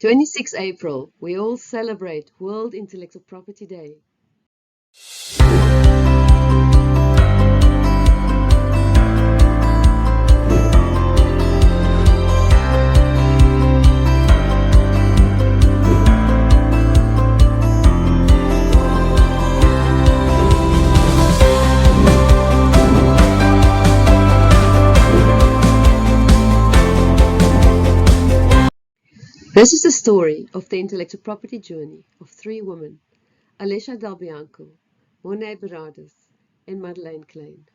26 April, we all celebrate World Intellectual Property Day. This is the story of the intellectual property journey of three women, Alessia Del Bianco, Monet Berardes, and Madeleine Klein.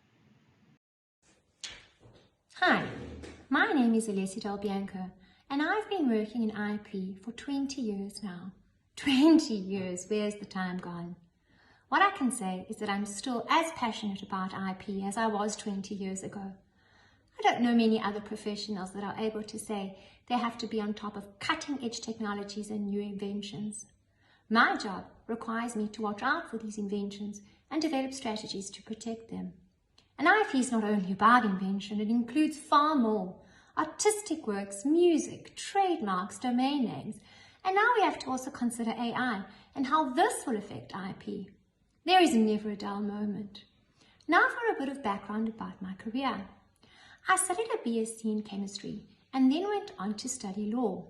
Hi, my name is Alessia Del Bianco, and I've been working in IP for 20 years now. 20 years, where's the time gone? What I can say is that I'm still as passionate about IP as I was 20 years ago. I don't know many other professionals that are able to say they have to be on top of cutting-edge technologies and new inventions. My job requires me to watch out for these inventions and develop strategies to protect them. And IP is not only about invention, it includes far more. Artistic works, music, trademarks, domain names. And now we have to also consider AI and how this will affect IP. There is never a dull moment. Now for a bit of background about my career. I studied a BSc in chemistry and then went on to study law.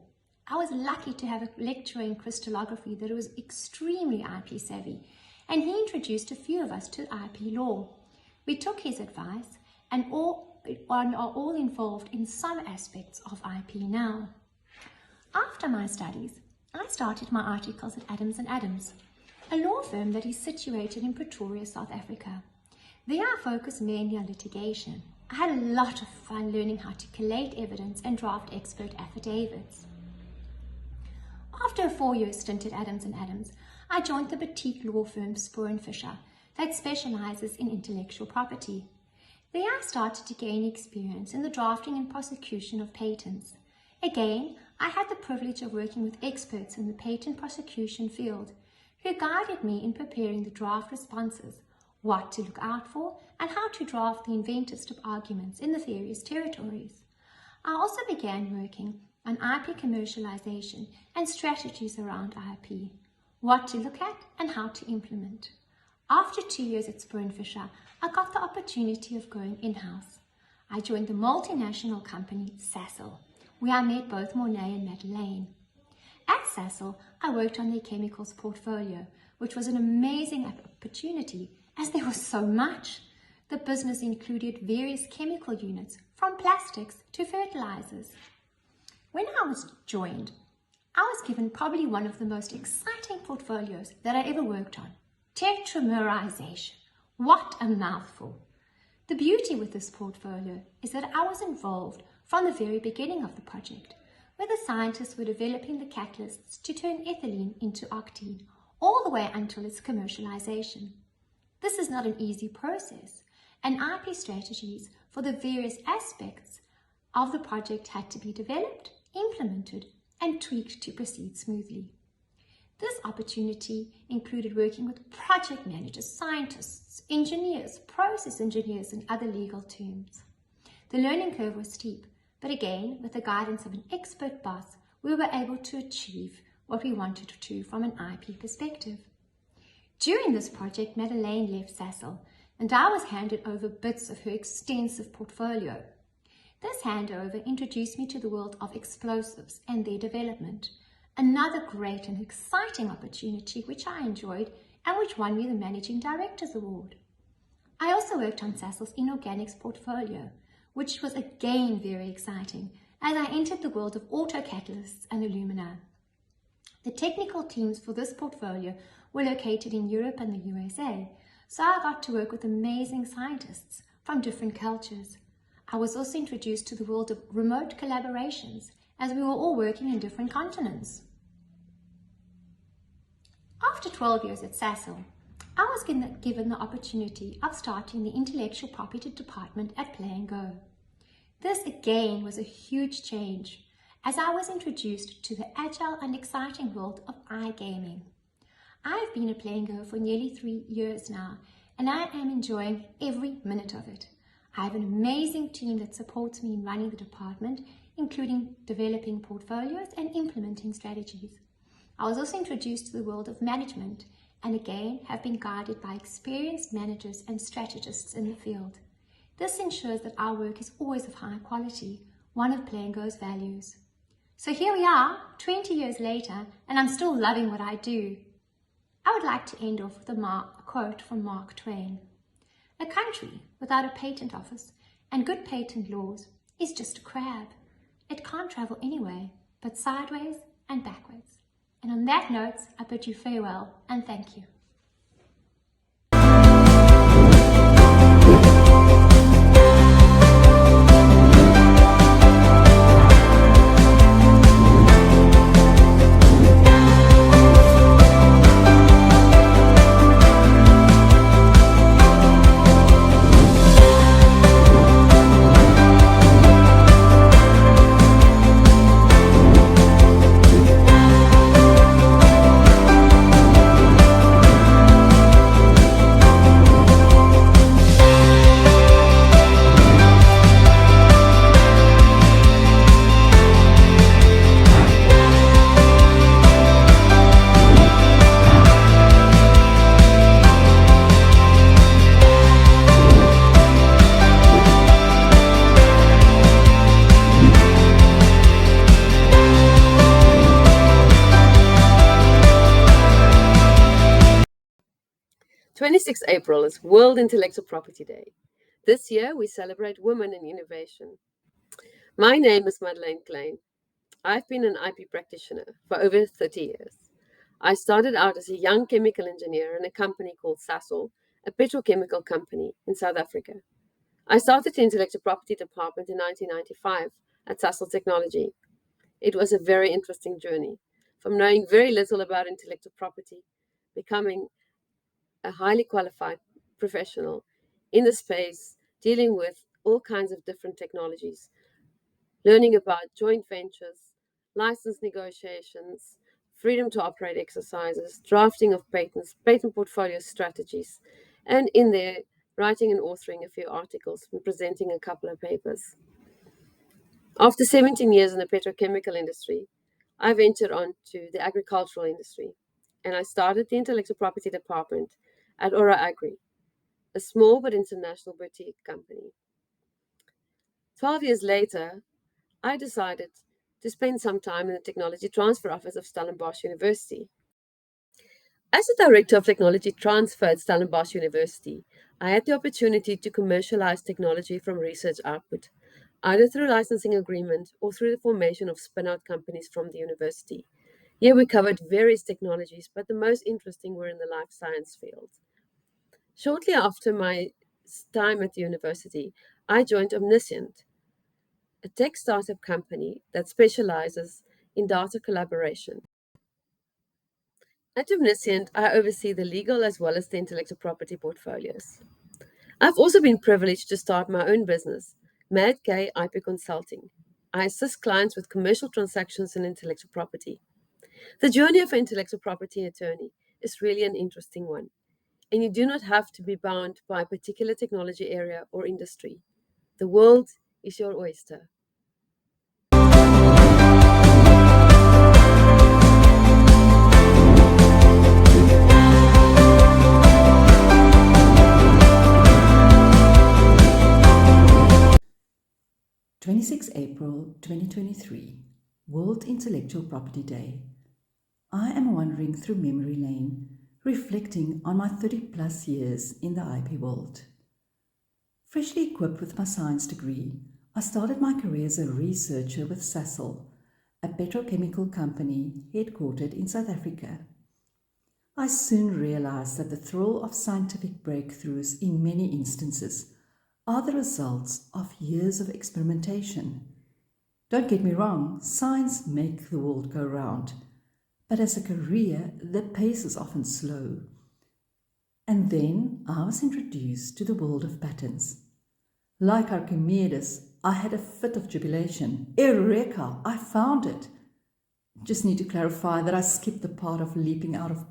I was lucky to have a lecturer in crystallography that was extremely IP savvy, and he introduced a few of us to IP law. We took his advice and are all involved in some aspects of IP now. After my studies, I started my articles at Adams & Adams, a law firm that is situated in Pretoria, South Africa. There I focus mainly on litigation. I had a lot of fun learning how to collate evidence and draft expert affidavits. After a 4-year stint at Adams & Adams, I joined the boutique law firm Spoor & Fisher that specializes in intellectual property. There I started to gain experience in the drafting and prosecution of patents. Again, I had the privilege of working with experts in the patent prosecution field who guided me in preparing the draft responses, what to look out for, and how to draft the inventive arguments in the various territories. I also began working on IP commercialization and strategies around IP, what to look at and how to implement. After 2 years at Spoor & Fisher, I got the opportunity of going in-house. I joined the multinational company Sasol, where I met both Monet and Madeleine. At Sasol, I worked on their chemicals portfolio, which was an amazing opportunity as there was so much. The business included various chemical units, from plastics to fertilizers. When I was joined, I was given probably one of the most exciting portfolios that I ever worked on. Tetramerization. What a mouthful. The beauty with this portfolio is that I was involved from the very beginning of the project, where the scientists were developing the catalysts to turn ethylene into octene, all the way until its commercialization. This is not an easy process, and IP strategies for the various aspects of the project had to be developed, implemented, and tweaked to proceed smoothly. This opportunity included working with project managers, scientists, engineers, process engineers, and other legal terms. The learning curve was steep, but again, with the guidance of an expert boss, we were able to achieve what we wanted to from an IP perspective. During this project, Madeleine left Sasol, and I was handed over bits of her extensive portfolio. This handover introduced me to the world of explosives and their development, another great and exciting opportunity which I enjoyed and which won me the Managing Director's Award. I also worked on Sasol's inorganics portfolio, which was again very exciting as I entered the world of auto catalysts and alumina. The technical teams for this portfolio were located in Europe and the USA, so I got to work with amazing scientists from different cultures. I was also introduced to the world of remote collaborations as we were all working in different continents. After 12 years at Sasol, I was given the opportunity of starting the intellectual property department at Play & Go. This again was a huge change as I was introduced to the agile and exciting world of iGaming. I have been at Play & Go for nearly 3 years now, and I am enjoying every minute of it. I have an amazing team that supports me in running the department, including developing portfolios and implementing strategies. I was also introduced to the world of management and again have been guided by experienced managers and strategists in the field. This ensures that our work is always of high quality, one of Blanco's values. So here we are, 20 years later, and I'm still loving what I do. I would like to end off with a quote from Mark Twain. "A country without a patent office and good patent laws is just a crab. It can't travel anyway, but sideways and backwards." And on that note, I bid you farewell and thank you. 26 April is World Intellectual Property Day. This year we celebrate women in innovation. My name is Madeleine Klein. I've been an IP practitioner for over 30 years. I started out as a young chemical engineer in a company called Sasol, a petrochemical company in South Africa. I started the intellectual property department in 1995 at Sasol Technology. It was a very interesting journey, from knowing very little about intellectual property, becoming a highly qualified professional in the space, dealing with all kinds of different technologies, learning about joint ventures, license negotiations, freedom to operate exercises, drafting of patents, patent portfolio strategies, and in there, writing and authoring a few articles and presenting a couple of papers. After 17 years in the petrochemical industry, I ventured on to the agricultural industry, and I started the intellectual property department at Ora Agri, a small but international boutique company. 12 years later, I decided to spend some time in the Technology Transfer Office of Stellenbosch University. As the Director of Technology Transfer at Stellenbosch University, I had the opportunity to commercialize technology from research output, either through licensing agreement or through the formation of spin-out companies from the university. Here we covered various technologies, but the most interesting were in the life science field. Shortly after my time at the university, I joined Omniscient, a tech startup company that specializes in data collaboration. At Omniscient, I oversee the legal as well as the intellectual property portfolios. I've also been privileged to start my own business, Mad K IP Consulting. I assist clients with commercial transactions and intellectual property. The journey of an intellectual property attorney is really an interesting one, and you do not have to be bound by a particular technology area or industry. The world is your oyster. April 2023, World Intellectual Property Day. I am wandering through memory lane, reflecting on my 30-plus years in the IP world. Freshly equipped with my science degree, I started my career as a researcher with Sasol, a petrochemical company headquartered in South Africa. I soon realized that the thrill of scientific breakthroughs in many instances are the results of years of experimentation. Don't get me wrong, science makes the world go round, but as a career, the pace is often slow. And then I was introduced to the world of patents. Like Archimedes, I had a fit of jubilation. Eureka! I found it! Just need to clarify that I skipped the part of leaping out of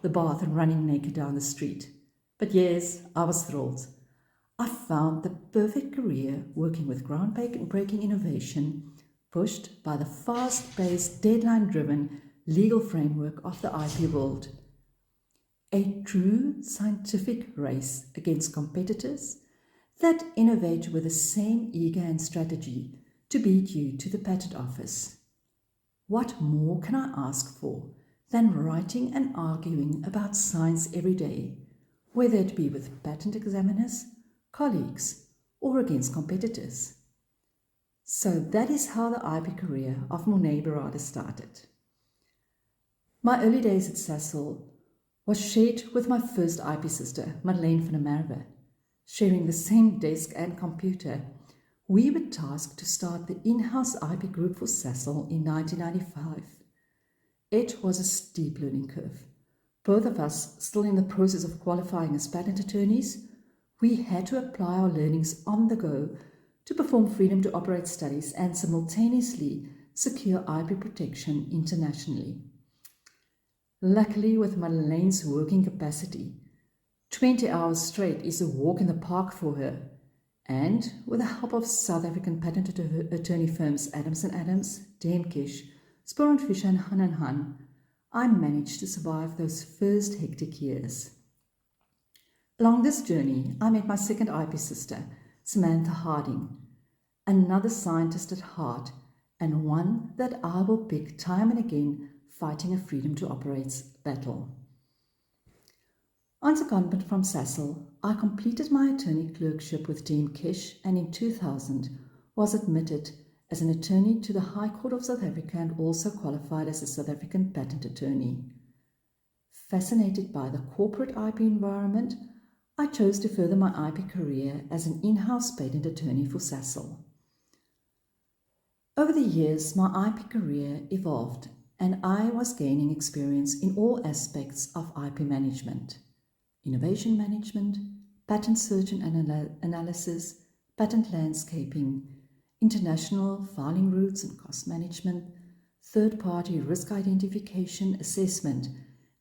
the bath and running naked down the street. But yes, I was thrilled. I found the perfect career working with groundbreaking innovation, pushed by the fast-paced, deadline-driven legal framework of the IP world. A true scientific race against competitors that innovate with the same eager and strategy to beat you to the patent office. What more can I ask for than writing and arguing about science every day, whether it be with patent examiners, colleagues, or against competitors? So that is how the IP career of Monet Berada started. My early days at Sasol was shared with my first IP sister, Madeleine van der Merwe. Sharing the same desk and computer, we were tasked to start the in-house IP group for Sasol in 1995. It was a steep learning curve. Both of us still in the process of qualifying as patent attorneys, we had to apply our learnings on the go to perform freedom to operate studies and simultaneously secure IP protection internationally. Luckily, with Madeleine's working capacity, 20 hours straight is a walk in the park for her, and with the help of South African patent attorney firms Adams & Adams, Dame Kish, Spoor & Fisher and Han & Han, I managed to survive those first hectic years. Along this journey, I met my second IP sister, Samantha Harding, another scientist at heart and one that I will pick time and again fighting a freedom to operate battle. On secondment from Sasol, I completed my attorney clerkship with Dame Kish and in 2000 was admitted as an attorney to the High Court of South Africa and also qualified as a South African patent attorney. Fascinated by the corporate IP environment, I chose to further my IP career as an in-house patent attorney for Sasol. Over the years, my IP career evolved and I was gaining experience in all aspects of IP management: innovation management, patent search and analysis, patent landscaping, international filing routes and cost management, third-party risk identification, assessment,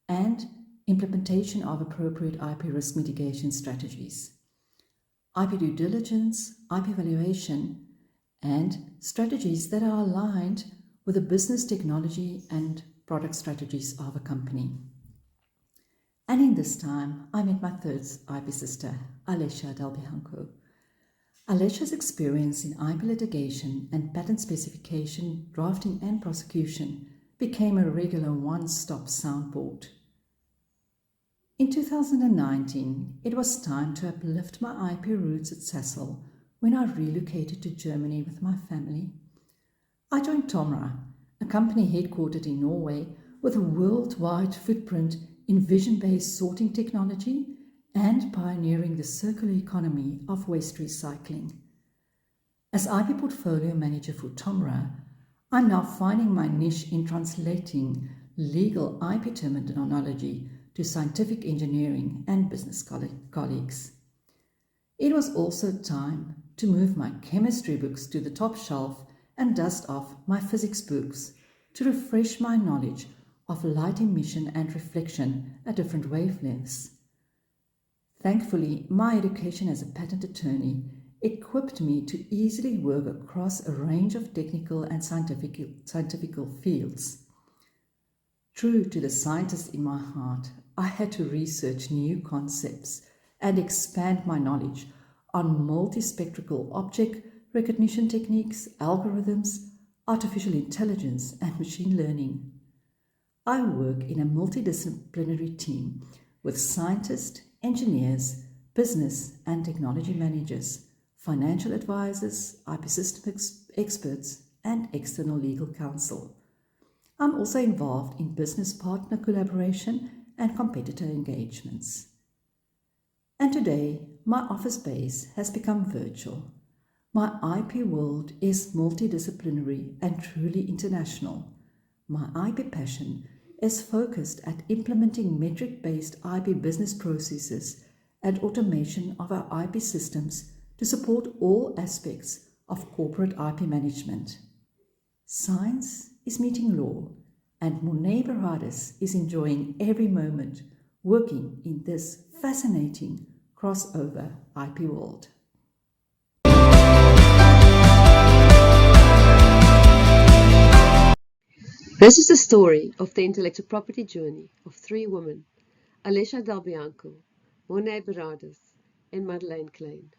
and implementation of appropriate IP risk mitigation strategies, IP due diligence, IP evaluation, and strategies that are aligned with the business, technology, and product strategies of a company. And in this time, I met my third IP sister, Alessia Del Bianco. Alessia's experience in IP litigation and patent specification, drafting, and prosecution became a regular one-stop soundboard. In 2019, it was time to uplift my IP roots at Sasol when I relocated to Germany with my family. I joined Tomra, a company headquartered in Norway with a worldwide footprint in vision-based sorting technology and pioneering the circular economy of waste recycling. As IP portfolio manager for Tomra, I'm now finding my niche in translating legal IP terminology to scientific engineering and business colleagues. It was also time to move my chemistry books to the top shelf and dust off my physics books to refresh my knowledge of light emission and reflection at different wavelengths. Thankfully, my education as a patent attorney equipped me to easily work across a range of technical and scientific fields. True to the scientist in my heart, I had to research new concepts and expand my knowledge on multispectral object recognition techniques, algorithms, artificial intelligence, and machine learning. I work in a multidisciplinary team with scientists, engineers, business and technology managers, financial advisors, IP system experts, and external legal counsel. I'm also involved in business partner collaboration and competitor engagements. And today, my office base has become virtual. My IP world is multidisciplinary and truly international. My IP passion is focused at implementing metric-based IP business processes and automation of our IP systems to support all aspects of corporate IP management. Science is meeting law, and Monet Berada is enjoying every moment working in this fascinating crossover IP world. This is the story of the intellectual property journey of three women, Alessia Del Bianco, Monet Berardes, and Madeleine Klein.